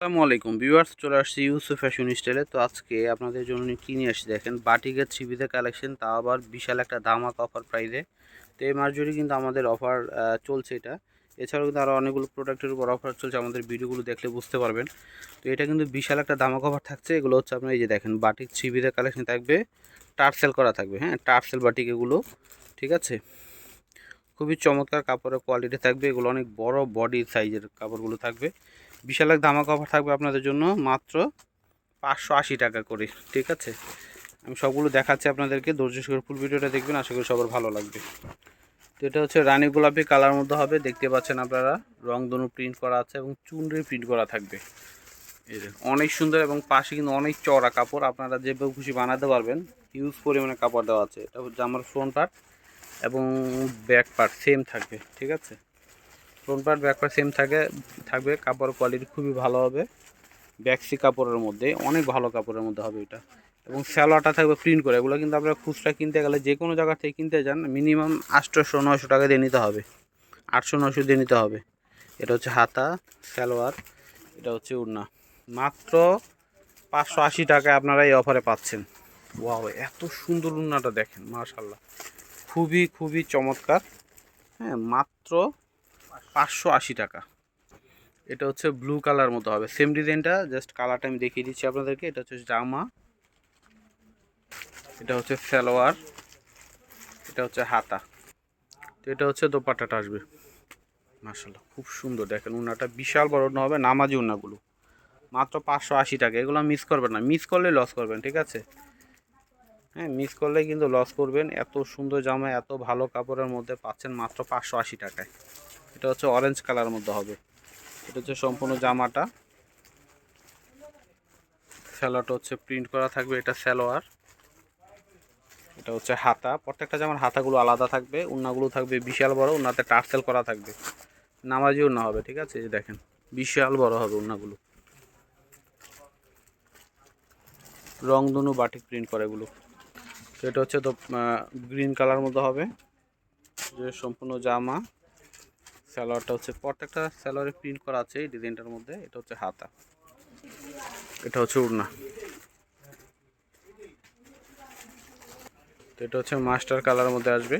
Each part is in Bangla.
আসসালামু আলাইকুম ভিউয়ার্স, চলে আসছি ইউসুফ ফ্যাশন স্টাইলে। তো আজকে আপনাদের জন্য কি নিয়ে আসছি দেখেন, বাটিকের থ্রি কালেকশন, তাও আবার বিশাল একটা ধামাকা অফার প্রাইসে। তো এই মাস জুড়ে কিন্তু আমাদের অফার চলছে এটা। এছাড়াও কিন্তু আরও অনেকগুলো প্রোডাক্টের উপর অফার চলছে, আমাদের ভিডিওগুলো দেখলে বুঝতে পারবেন। তো এটা কিন্তু বিশাল একটা ধামাকা অফার থাকছে। এগুলো হচ্ছে আপনার এই যে দেখেন, বাটিক থ্রি কালেকশন থাকবে, টার্সেল করা থাকবে। হ্যাঁ, টার্সেল বাটিক এগুলো, ঠিক আছে। খুবই চমৎকার কাপড়ের কোয়ালিটি থাকবে। এগুলো অনেক বড় বডি সাইজের কাপড়গুলো থাকবে। বিশাল এক ধামাকা অফার থাকবে আপনাদের জন্য, মাত্র 580 টাকা করে, ঠিক আছে। আমি সবগুলো দেখাচ্ছি আপনাদেরকে, ধৈর্য সহকারে ফুল ভিডিওটা দেখবেন, আশা করি সবার ভালো লাগবে। তো এটা হচ্ছে রানী গোলাপি কালার মধ্যে হবে, দেখতে পাচ্ছেন আপনারা। রংধনু প্রিন্ট করা আছে এবং চুনরি প্রিন্ট করা থাকবে। এই যে অনেক সুন্দর, এবং পাশে কিন্তু অনেক চওড়া কাপড়, আপনারা যেভাবে খুশি বানাতে পারবেন। হিউজ পরিমাণে কাপড় দেওয়া আছে। এটা হচ্ছে আমার ফ্রন্ট পার্ট এবং ব্যাক পার্ট সেম থাকবে, ঠিক আছে। Front part back part same থাকবে। কাপড় কোয়ালিটি খুবই ভালো হবে। ব্যাক্সি কাপড়ের মধ্যে, অনেক ভালো কাপড়ের মধ্যে হবে এটা। এবং স্যালোয়ারটা থাকবে প্রিন্ট করে। এগুলো কিন্তু আপনারা খুচরা কিনতে গেলে, যে কোনো জায়গা থেকে কিনতে যান, মিনিমাম 800-900 টাকা দিয়ে নিতে হবে, 800-900 দিয়ে নিতে হবে। এটা হচ্ছে হাতা, স্যালোয়ার, এটা হচ্ছে ওড়না। মাত্র 580 টাকায় আপনারা এই অফারে পাচ্ছেন। ওয়াও, এত সুন্দর ওড়নাটা দেখেন, মাশাআল্লাহ, খুবই খুবই চমৎকার। হ্যাঁ, মাত্র 580 টাকা। এটা হচ্ছে ব্লু কালার মতো হবে, সেম ডিজাইনটা, জাস্ট কালারটা আমি দেখিয়ে দিচ্ছি আপনাদেরকে। এটা হচ্ছে জামা, এটা হচ্ছে সালোয়ার, এটা হচ্ছে হাতা। তো এটা হচ্ছে দোপাট্টাটা আসবে। মাশাআল্লাহ, খুব সুন্দর দেখেন। উন্নাটা বিশাল বড় উন্না হবে, নামাজি উন্নাগুলো। মাত্র 580 টাকা। এগুলো মিস করবেন না, মিস করলে লস করবেন, ঠিক আছে। হ্যাঁ, মিস করলে কিন্তু লস করবেন। এত সুন্দর জামা, এত ভালো কাপড়ের মধ্যে পাচ্ছেন মাত্র 580 টাকায়। এটা হচ্ছে অরেঞ্জ কালারের মধ্যে হবে। এটা হচ্ছে সম্পূর্ণ জামাটা। সালোয়ারটা হচ্ছে প্রিন্ট করা থাকবে, এটা সালোয়ার। এটা হচ্ছে হাতা। প্রত্যেকটা জামার হাতাগুলো আলাদা থাকবে। উন্নাগুলো থাকবে বিশাল বড়, উন্নাতে টার্সেল করা থাকবে, নামাজি উন্না হবে, ঠিক আছে। এই যে দেখেন, বিশাল বড় হবে উন্নাগুলো। রংধনু বাটিক প্রিন্ট করে এগুলো। তো এটা হচ্ছে তো গ্রিন কালার মধ্যে হবে, যে সম্পূর্ণ জামা। সালোয়ারটা হচ্ছে, প্রত্যেকটা সালোয়ারে প্রিন্ট করা আছে এই ডিজাইনটার মধ্যে। এটা হচ্ছে হাতা, এটা হচ্ছে উড়না। তো এটা হচ্ছে মাস্টার কালারের মধ্যে আসবে।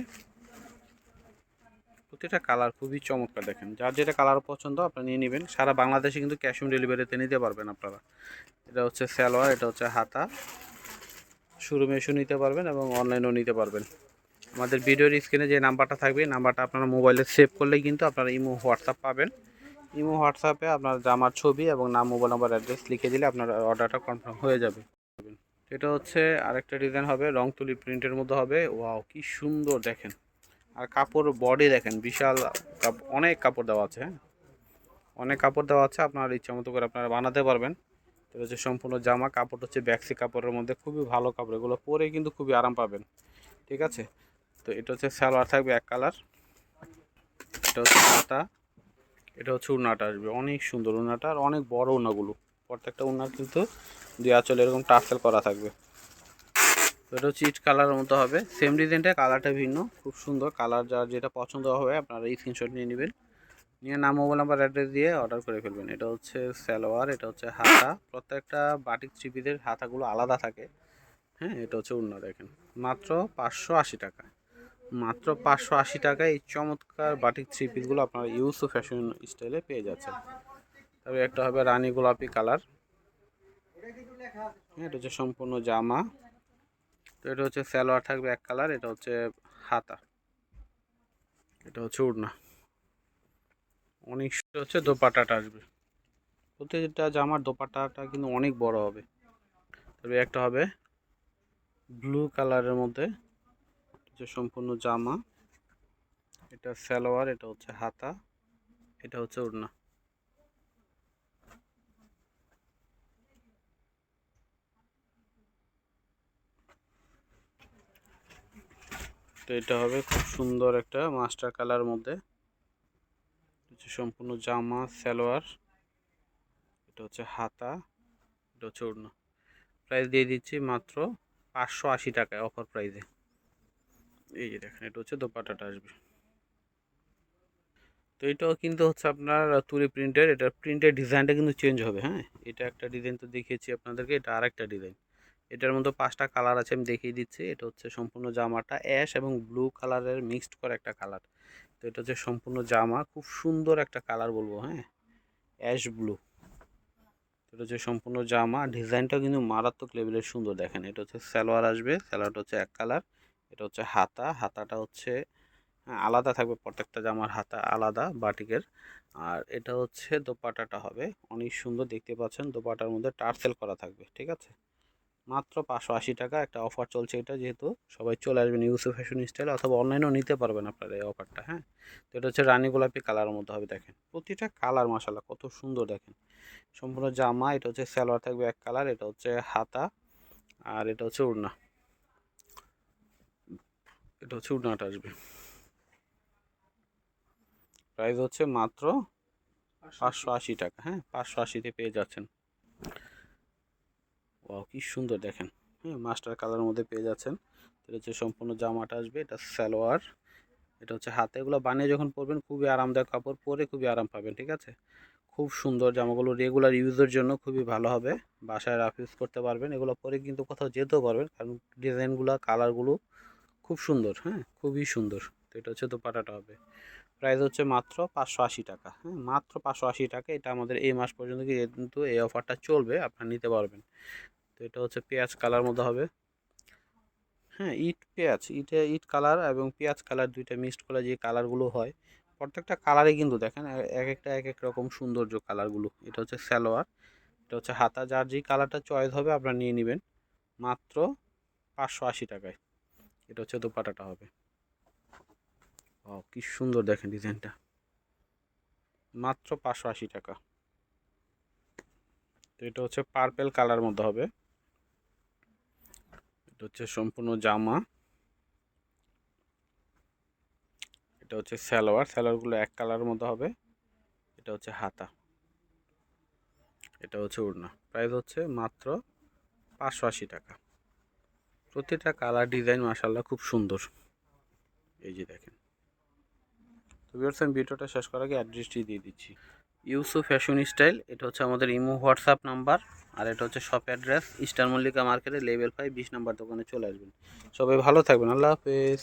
প্রতিটা কালার খুবই চমৎকার দেখেন। যার যেটা কালার পছন্দ আপনারা নিয়ে নেবেন। সারা বাংলাদেশে কিন্তু ক্যাশ অন ডেলিভারিতে নিতে পারবেন আপনারা। এটা হচ্ছে সালোয়ার, এটা হচ্ছে হাতা। শোরুমে এসে নিতে পারবেন এবং অনলাইনেও নিতে পারবেন। আমাদের ভিডিওর স্ক্রিনে যে নাম্বারটা থাকবে, নাম্বারটা আপনারা মোবাইলে সেভ করলেই কিন্তু আপনারা ইমো হোয়াটসঅ্যাপ পাবেন। ইমো হোয়াটসঅ্যাপে আপনার জামার ছবি এবং নাম, মোবাইল নাম্বার, অ্যাড্রেস লিখে দিলে আপনার অর্ডারটা কনফার্ম হয়ে যাবে। এটা হচ্ছে আরেকটা ডিজাইন হবে, রং তুলি প্রিন্টের মধ্যে হবে। ওয়াও, কি সুন্দর দেখেন। আর কাপড় বডি দেখেন, বিশাল অনেক কাপড় দেওয়া আছে। হ্যাঁ, অনেক কাপড় দেওয়া আছে, আপনার ইচ্ছা মতো করে আপনারা বানাতে পারবেন। এটা হচ্ছে সম্পূর্ণ জামা। কাপড় হচ্ছে ব্যাক্সি কাপড়ের মধ্যে, খুবই ভালো কাপড়। এগুলো পরে কিন্তু খুবই আরাম পাবেন, ঠিক আছে। তো এটা হচ্ছে সালোয়ার থাকবে এক কালার। এটা হচ্ছে হাতা, এটা হচ্ছে উন্নাটা আসবে। অনেক সুন্দর উন্নাটা, আর অনেক বড় উন্নাগুলো। প্রত্যেকটা উন্নার কিন্তু দুই আঁচলে এরকম টার্সেল করা থাকবে। তো এটা হচ্ছে ইট কালারের মতো হবে, সেম ডিজাইনটা, কালারটা ভিন্ন। খুব সুন্দর কালার, যার যেটা পছন্দ হবে আপনারা এই স্ক্রিনশট নিয়ে নেবেন। নিয়ে নাম, মোবাইল নাম্বার, অ্যাড্রেস দিয়ে অর্ডার করে ফেলবেন। এটা হচ্ছে সালোয়ার, এটা হচ্ছে হাতা। প্রত্যেকটা বাটিক থ্রি হাতাগুলো আলাদা থাকে। হ্যাঁ, এটা হচ্ছে উন্না দেখেন, মাত্র 580 টাকা। মাত্র 580 টাকায় এই চমৎকার বাটিক থ্রি পিসগুলো আপনারা ইউসুফ ফ্যাশন স্টাইলে পেয়ে যাচ্ছেন। তবে একটা হবে রানী গোলাপি কালার। হ্যাঁ, এটা হচ্ছে সম্পূর্ণ জামা। তো এটা হচ্ছে সালোয়ার থাকবে এক কালার, এটা হচ্ছে হাতা, এটা হচ্ছে ওড়না। অনেক সুন্দর হচ্ছে দোপাট্টাটা আসবে। প্রতিটা জামার দোপাট্টাটা কিন্তু অনেক বড় হবে। তবে একটা হবে ব্লু কালারের মধ্যে, যে সম্পূর্ণ জামা। এটা সালোয়ার, এটা হচ্ছে হাতা, এটা হচ্ছে ওড়না। তো এটা হবে খুব সুন্দর একটা মাস্টার কালার মধ্যে, সম্পূর্ণ জামা, সালোয়ার, এটা হচ্ছে হাতা, এটা হচ্ছে ওড়না। প্রাইস দিয়ে দিচ্ছি মাত্র 580 টাকায়, অফার প্রাইসে। এই যে দেখেন, এটা হচ্ছে দোপাট্টাটা আসবে। তো এটাও কিন্তু হচ্ছে আপনার তুলি প্রিন্টের, এটার প্রিন্টের ডিজাইনটা কিন্তু চেঞ্জ হবে। হ্যাঁ, এটা একটা ডিজাইন তো দেখিয়েছি আপনাদেরকে, এটা আরেকটা ডিজাইন। এটার মধ্যে 5টা কালার আছে, আমি দেখিয়ে দিচ্ছি। এটা হচ্ছে সম্পূর্ণ জামাটা অ্যাশ এবং ব্লু কালারের মিক্সড করা একটা কালার। তো এটা হচ্ছে সম্পূর্ণ জামা, খুব সুন্দর একটা কালার বলবো। হ্যাঁ, অ্যাশ ব্লু। এটা হচ্ছে সম্পূর্ণ জামা, ডিজাইনটাও কিন্তু মারাত্মক লেভেলের সুন্দর। দেখেন, এটা হচ্ছে সালোয়ার আসবে, সালোয়ারটা হচ্ছে এক কালার। এটা হচ্ছে হাতা, হাতাটা হচ্ছে আলাদা থাকবে, প্রত্যেকটা জামার হাতা আলাদা বাটিকের। আর এটা হচ্ছে দোপাট্টাটা হবে অনেক সুন্দর, দেখতে পাচ্ছেন দোপাট্টার মধ্যে টার্সেল করা থাকবে। ঠিক আছে, মাত্র 580 টাকা একটা অফার চলছে এটা, যেহেতু সবাই চলে আসবেন ইউসুফ ফ্যাশন স্টাইল, অথবা অনলাইনেও নিতে পারবেন আপনারা এই অফারটা। হ্যাঁ, তো এটা হচ্ছে রানী গোলাপি কালারের মধ্যে হবে। দেখেন প্রতিটা কালার মাশাআল্লাহ কত সুন্দর। দেখেন সম্পূর্ণ জামা, এটা হচ্ছে সালোয়ার থাকবে এক কালার, এটা হচ্ছে হাতা, আর এটা হচ্ছে ওড়না। এটা হচ্ছে ওড়নাটা আসবে। প্রাইস হচ্ছে মাত্র 580 টাকা। হ্যাঁ, 580-তে পেয়ে যাচ্ছেন। ওয়াও, কি সুন্দর দেখেন। হ্যাঁ, মাস্টার কালারের মধ্যে পেয়ে যাচ্ছেন। এটা হচ্ছে সম্পূর্ণ জামাটা আসবে, এটা সালোয়ার, এটা হচ্ছে হাতে। এগুলো বানিয়ে যখন পরবেন খুবই আরামদায়ক কাপড়, পরে খুবই আরাম পাবেন। ঠিক আছে, খুব সুন্দর জামাগুলো, রেগুলার ইউজের জন্য খুবই ভালো হবে। বাসায় রাফ ইউজ করতে পারবেন, এগুলো পরে কিন্তু কোথাও যেতেও পারবেন, কারণ ডিজাইনগুলো কালারগুলো খুব সুন্দর। হ্যাঁ, খুবই সুন্দর। তো এটা হচ্ছে দোপাট্টাটা হবে। প্রাইস হচ্ছে মাত্র 580 টাকা। হ্যাঁ, মাত্র 580 টাকা। এটা আমাদের এই মাস পর্যন্ত কিন্তু এই অফারটা চলবে, আপনারা নিতে পারবেন। তো এটা হচ্ছে পেঁয়াজ কালার মধ্যে হবে। হ্যাঁ, পেঁয়াজ, ইট কালার এবং পেঁয়াজ কালার দুইটা মিক্সড করে যে কালারগুলো হয়, প্রত্যেকটা কালারে কিন্তু দেখেন এক একটা এক এক রকম সৌন্দর্য কালারগুলো। এটা হচ্ছে সালোয়ার, এটা হচ্ছে হাতা, যার যে কালারটা চয়েস হবে আপনারা নিয়ে নেবেন মাত্র 580 টাকায়। এটা হচ্ছে দোপাট্টাটা হবে। ও, কি সুন্দর দেখেন ডিজাইনটা, মাত্র 580 টাকা। তো এটা হচ্ছে পার্পেল কালার মধ্যে হবে। এটা হচ্ছে সম্পূর্ণ জামা, এটা হচ্ছে সালোয়ার, সালোয়ারগুলো এক কালারের মধ্যে হবে। এটা হচ্ছে হাতা, এটা হচ্ছে ওড়না। প্রাইস হচ্ছে মাত্র 580 টাকা। প্রতিটা কালার ডিজাইন মাশাআল্লাহ খুব সুন্দর। এই যে দেখেন। তো ভিউয়ার্স, আমি ভিডিওটা শেষ করার আগে অ্যাড্রেসটি দিয়ে দিচ্ছি। ইউসুফ ফ্যাশন স্টাইল, এটা হচ্ছে আমাদের ইমো হোয়াটসঅ্যাপ নাম্বার। আর এটা হচ্ছে শপ অ্যাড্রেস, ইস্টার মল্লিকা মার্কেটের লেভেল 5 20 নাম্বার দোকানে চলে আসবেন। সবাই ভালো থাকবেন, আল্লাহ হাফেজ।